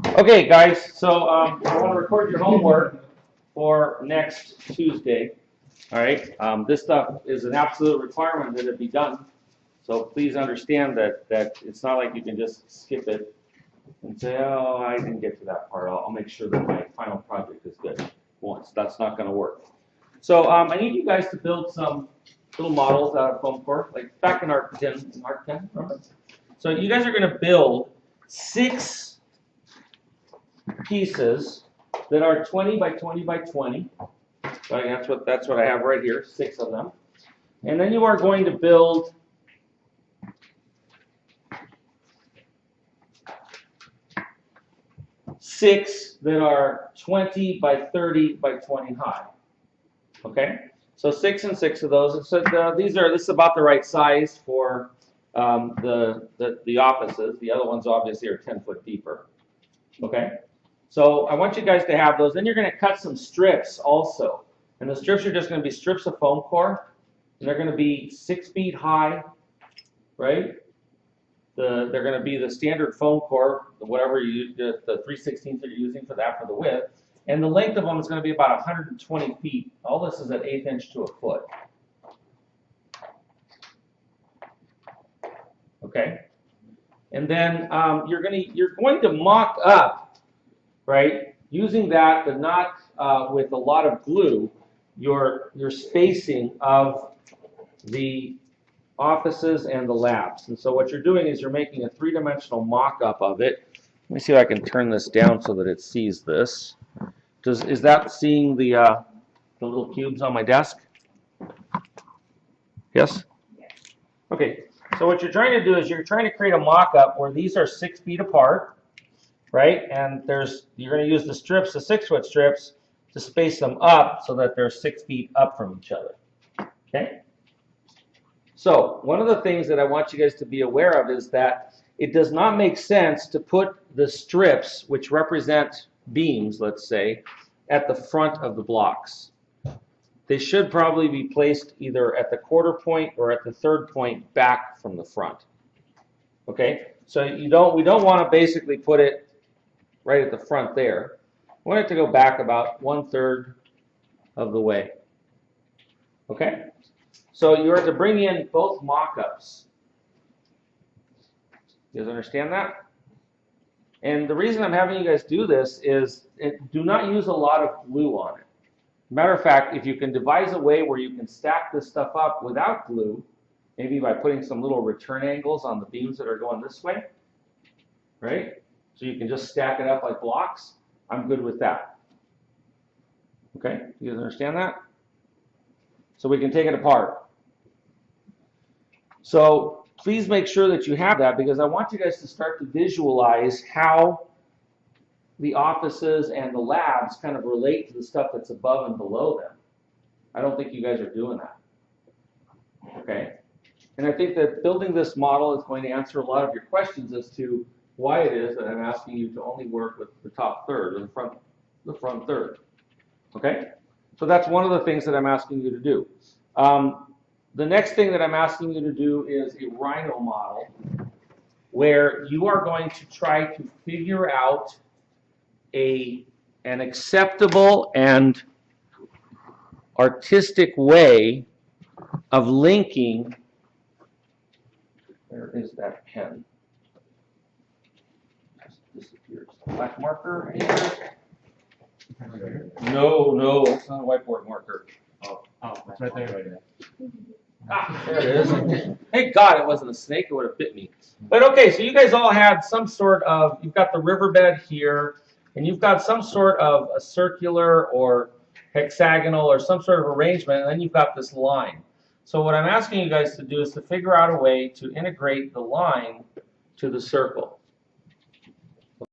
Okay, guys, so I want to record your homework for next Tuesday. All right, this stuff is an absolute requirement that it be done. So please understand that it's not like you can just skip it and say, oh, I didn't get to that part. I'll make sure that my final project is good. Once that's not going to work. So I need you guys to build some little models out of foam core, like back in Arc 10, remember? So you guys are going to build 6 pieces that are 20 by 20 by 20. So that's what I have right here, 6 of them. And then you are going to build six that are 20 by 30 by 20 high. Okay, so 6 and 6 of those. So this is about the right size for the offices. The other ones obviously are 10 foot deeper. Okay, so I want you guys to have those. Then you're going to cut some strips also, and the strips are just going to be strips of foam core, and they're going to be 6 feet high, right? They're going to be the standard foam core, whatever the 3/16 that you're using for that for the width. And the length of them is going to be about 120 feet. All this is at 1/8 inch to a foot. Okay. And then you're going to mock up, right? Using that, but not with a lot of glue, your spacing of the offices and the labs. And so what you're doing is you're making a 3-dimensional mock-up of it. Let me see if I can turn this down so that it sees this. Is that seeing the little cubes on my desk? Yes? Okay, so what you're trying to do is you're trying to create a mock-up where these are 6 feet apart, right? And you're going to use the strips, the 6-foot strips, to space them up so that they're 6 feet up from each other. Okay? So one of the things that I want you guys to be aware of is that it does not make sense to put the strips, which represent beams, let's say, at the front of the blocks. They should probably be placed either at the quarter point or at the 3rd point back from the front. Okay, so we don't want to basically put it right at the front there. We want it to go back about 1/3 of the way. Okay, so you are to bring in both mock-ups. You guys understand that? And the reason I'm having you guys do this is do not use a lot of glue on it. Matter of fact, if you can devise a way where you can stack this stuff up without glue, maybe by putting some little return angles on the beams that are going this way, right? So you can just stack it up like blocks, I'm good with that. Okay, you guys understand that? So we can take it apart. So please make sure that you have that, because I want you guys to start to visualize how the offices and the labs kind of relate to the stuff that's above and below them. I don't think you guys are doing that. Okay? And I think that building this model is going to answer a lot of your questions as to why it is that I'm asking you to only work with the top third, or the front third. Okay? So that's one of the things that I'm asking you to do. The next thing that I'm asking you to do is a rhino model, where you are going to try to figure out an acceptable and artistic way of linking. Where is that pen? Just disappeared. Black marker here. No, it's not a whiteboard marker. Oh, it's right there. Ah, there it is. Thank God it wasn't a snake, it would have bit me. But okay, so you guys all had some sort of, you've got the riverbed here, and you've got some sort of a circular or hexagonal or some sort of arrangement, and then you've got this line. So what I'm asking you guys to do is to figure out a way to integrate the line to the circle.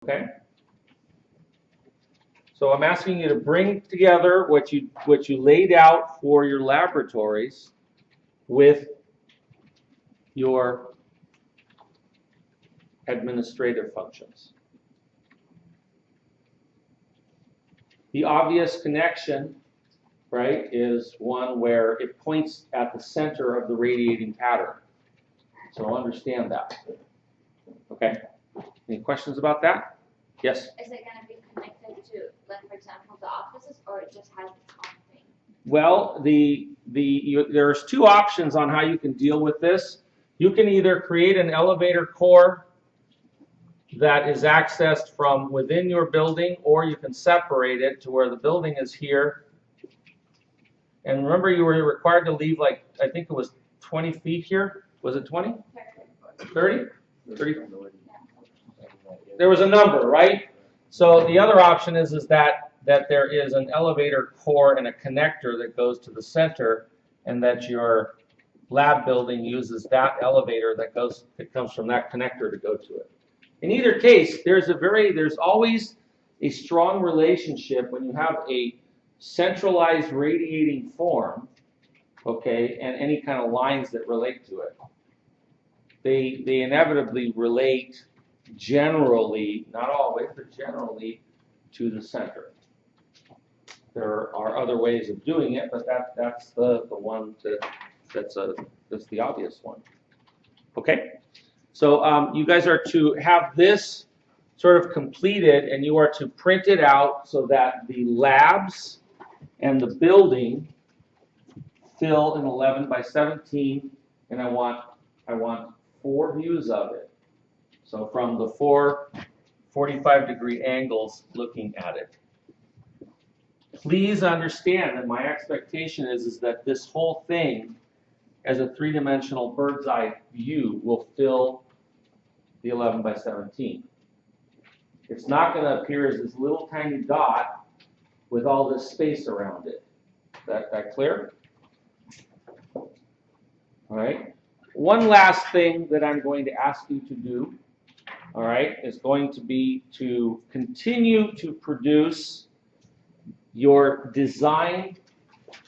Okay? So I'm asking you to bring together what you laid out for your laboratories with your administrative functions. The obvious connection, right, is one where it points at the center of the radiating pattern. So understand that. Okay? Any questions about that? Yes? Is it going to be connected to, like, for example, the offices, or it just has its own thing? Well, there's two options on how you can deal with this. You can either create an elevator core that is accessed from within your building, or you can separate it to where the building is here. And remember, you were required to leave, like, I think it was 20 feet here. Was it 20? 30? 30? There was a number, right? So the other option is that there is an elevator core and a connector that goes to the center, and that your lab building uses that elevator that comes from that connector to go to it. In either case, there's always a strong relationship when you have a centralized radiating form, okay, and any kind of lines that relate to it. They inevitably relate generally, not always, but generally to the center. There are other ways of doing it, but that's the one that's the obvious one. Okay, so you guys are to have this sort of completed, and you are to print it out so that the labs and the building fill an 11 by 17, and I want 4 views of it. So from the 4 45-degree angles looking at it. Please understand that my expectation is that this whole thing, as a 3-dimensional bird's eye view, will fill the 11 by 17. It's not going to appear as this little tiny dot with all this space around it. That clear? All right. One last thing that I'm going to ask you to do, all right, is going to be to continue to produce your design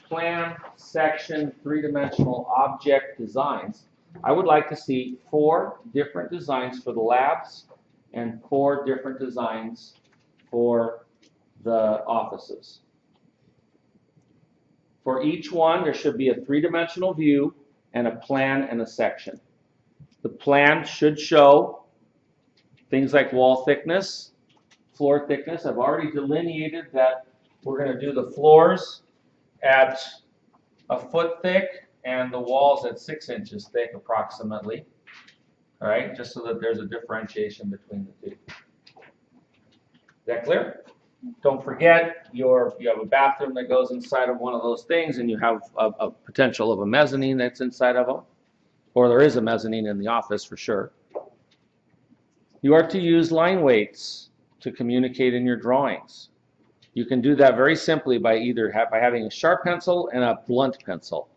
plan section 3-dimensional object designs. I would like to see 4 different designs for the labs and 4 different designs for the offices. For each one, there should be a 3-dimensional view and a plan and a section. The plan should show things like wall thickness, floor thickness. I've already delineated that we're going to do the floors at a foot thick and the walls at 6 inches thick approximately. All right, just so that there's a differentiation between the two. Is that clear? Don't forget, you have a bathroom that goes inside of one of those things, and you have a potential of a mezzanine that's inside of them. Or there is a mezzanine in the office for sure. You are to use line weights to communicate in your drawings. You can do that very simply by either by having a sharp pencil and a blunt pencil.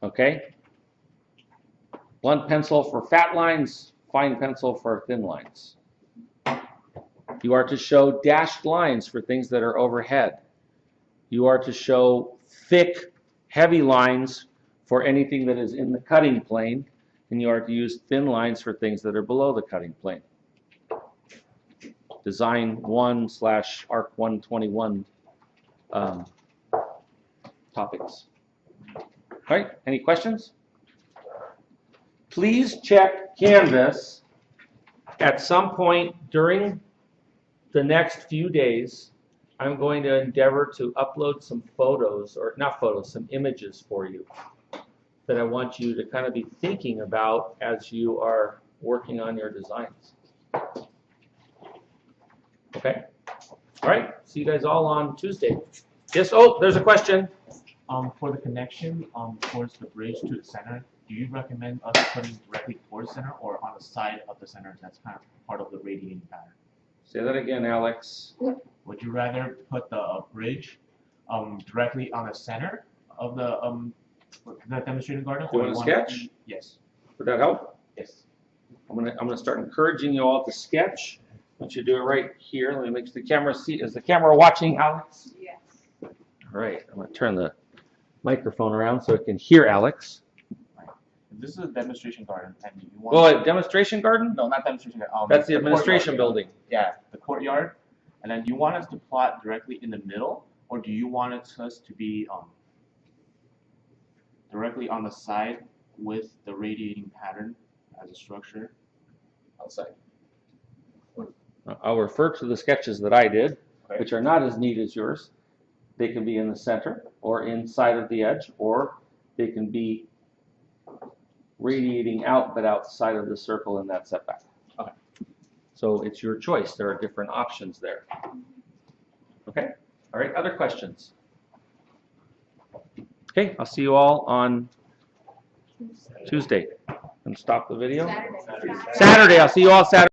Okay? Blunt pencil for fat lines, fine pencil for thin lines. You are to show dashed lines for things that are overhead. You are to show thick, heavy lines for anything that is in the cutting plane, and you are to use thin lines for things that are below the cutting plane. Design 1/arch121 topics. All right, any questions? Please check Canvas at some point during the next few days. I'm going to endeavor to upload some photos, or not photos, some images for you that I want you to kind of be thinking about as you are working on your designs. Okay? All right, see you guys all on Tuesday. Yes, oh, there's a question. For the connection towards the bridge to the center, do you recommend us putting directly towards the center or on the side of the center? That's kind of part of the radiating pattern. Say that again, Alex. Would you rather put the bridge directly on the center of the demonstrating garden? Do you want to sketch? Yes. Would that help? Yes. I'm gonna start encouraging you all to sketch. I want you to do it right here. Let me make the camera see. Is the camera watching, Alex? Yes. All right. I'm gonna turn the microphone around so it can hear Alex. This is a demonstration garden, and you want. Oh, a demonstration garden? No, not demonstration garden. That's the administration building. Yeah, the courtyard. And then do you want us to plot directly in the middle, or do you want us to be directly on the side with the radiating pattern as a structure outside? I'll refer to the sketches that I did, Okay. which are not as neat as yours. They can be in the center or inside of the edge, or they can be radiating out but outside of the circle in that setback. Okay. So it's your choice. There are different options there. Okay? All right, other questions? Okay, I'll see you all on Tuesday. And stop the video. Saturday. Saturday, I'll see you all Saturday.